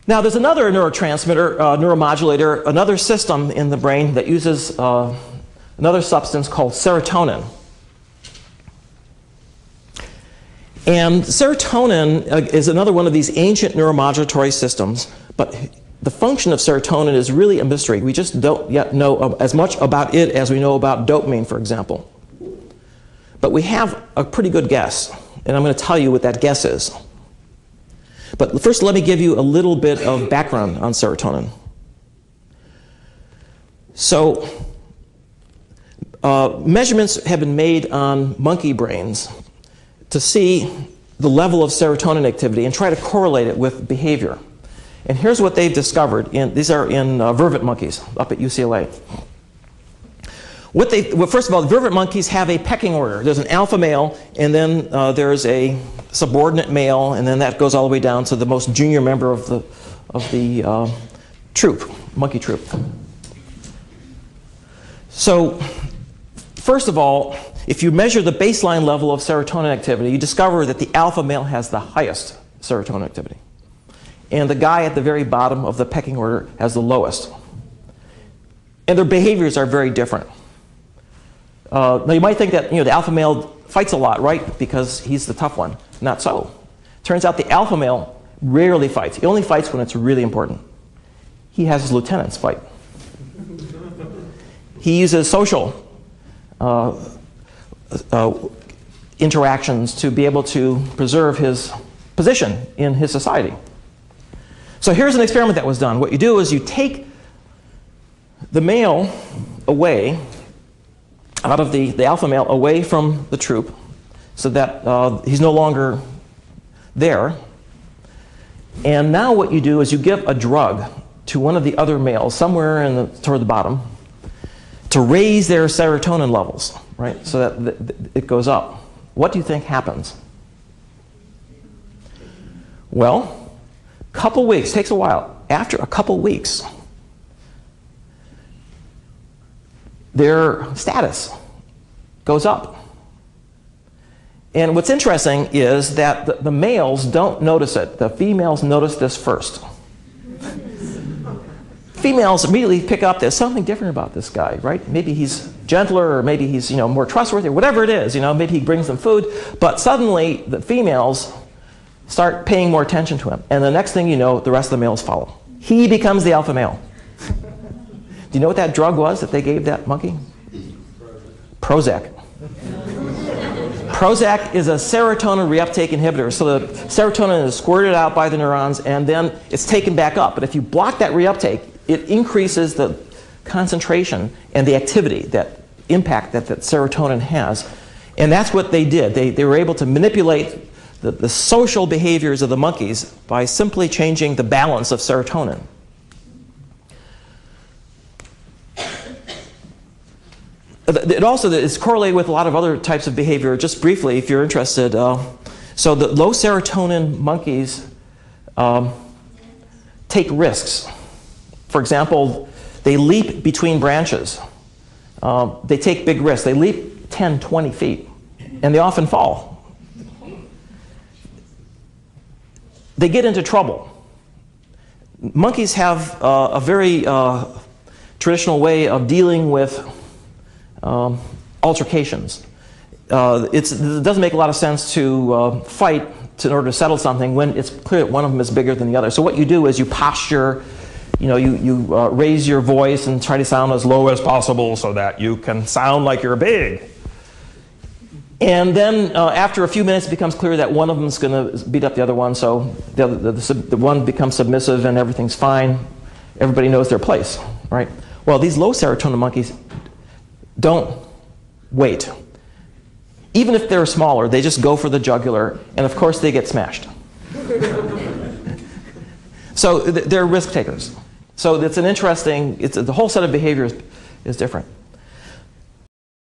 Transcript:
Now, there's another neurotransmitter, neuromodulator, another system in the brain that uses another substance called serotonin. And serotonin is another one of these ancient neuromodulatory systems, but the function of serotonin is really a mystery. We just don't yet know as much about it as we know about dopamine, for example. But we have a pretty good guess, and I'm going to tell you what that guess is. But first, let me give you a little bit of background on serotonin. So, measurements have been made on monkey brains to see the level of serotonin activity and try to correlate it with behavior. And here's what they've discovered. These are in vervet monkeys up at UCLA. Well, first of all, the vervet monkeys have a pecking order. There's an alpha male, and then there's a subordinate male, and then that goes all the way down to the most junior member of the troop, monkey troop. So, first of all, if you measure the baseline level of serotonin activity, you discover that the alpha male has the highest serotonin activity. And the guy at the very bottom of the pecking order has the lowest. And their behaviors are very different. Now you might think that the alpha male fights a lot, right? Because he's the tough one. Not so. Turns out the alpha male rarely fights. He only fights when it's really important. He has his lieutenants fight. He uses social interactions to be able to preserve his position in his society. So here's an experiment that was done. What you do is you take the male away, out of the alpha male, away from the troop, so that he's no longer there. And now what you do is you give a drug to one of the other males, somewhere toward the bottom, to raise their serotonin levels, right? So that it goes up. What do you think happens? Well, couple weeks, takes a while. After a couple weeks, their status goes up. And what's interesting is that the males don't notice it. The females notice this first. Females immediately pick up there's something different about this guy, right? Maybe he's gentler, or maybe he's more trustworthy, or whatever it is. Maybe he brings them food. But suddenly the females start paying more attention to him. And the next thing you know, the rest of the males follow. He becomes the alpha male. Do you know what that drug was that they gave that monkey? Prozac. Prozac is a serotonin reuptake inhibitor. So the serotonin is squirted out by the neurons, and then it's taken back up. But if you block that reuptake, it increases the concentration and the activity, that impact that serotonin has. And that's what they did. They were able to manipulate the social behaviors of the monkeys by simply changing the balance of serotonin. It also is correlated with a lot of other types of behavior. Just briefly, if you're interested, so the low serotonin monkeys take risks. For example, they leap between branches. They take big risks. They leap 10, 20 feet, and they often fall. They get into trouble. Monkeys have a very traditional way of dealing with altercations. It doesn't make a lot of sense to fight in order to settle something when it's clear that one of them is bigger than the other. So what you do is you posture, you raise your voice and try to sound as low as possible so that you can sound like you're big. And then after a few minutes, it becomes clear that one of them is going to beat up the other one, so the one becomes submissive and everything's fine. Everybody knows their place, right? Well, these low serotonin monkeys don't wait. Even if they're smaller, they just go for the jugular, and of course they get smashed. So they're risk takers. So it's an interesting, the whole set of behaviors is different.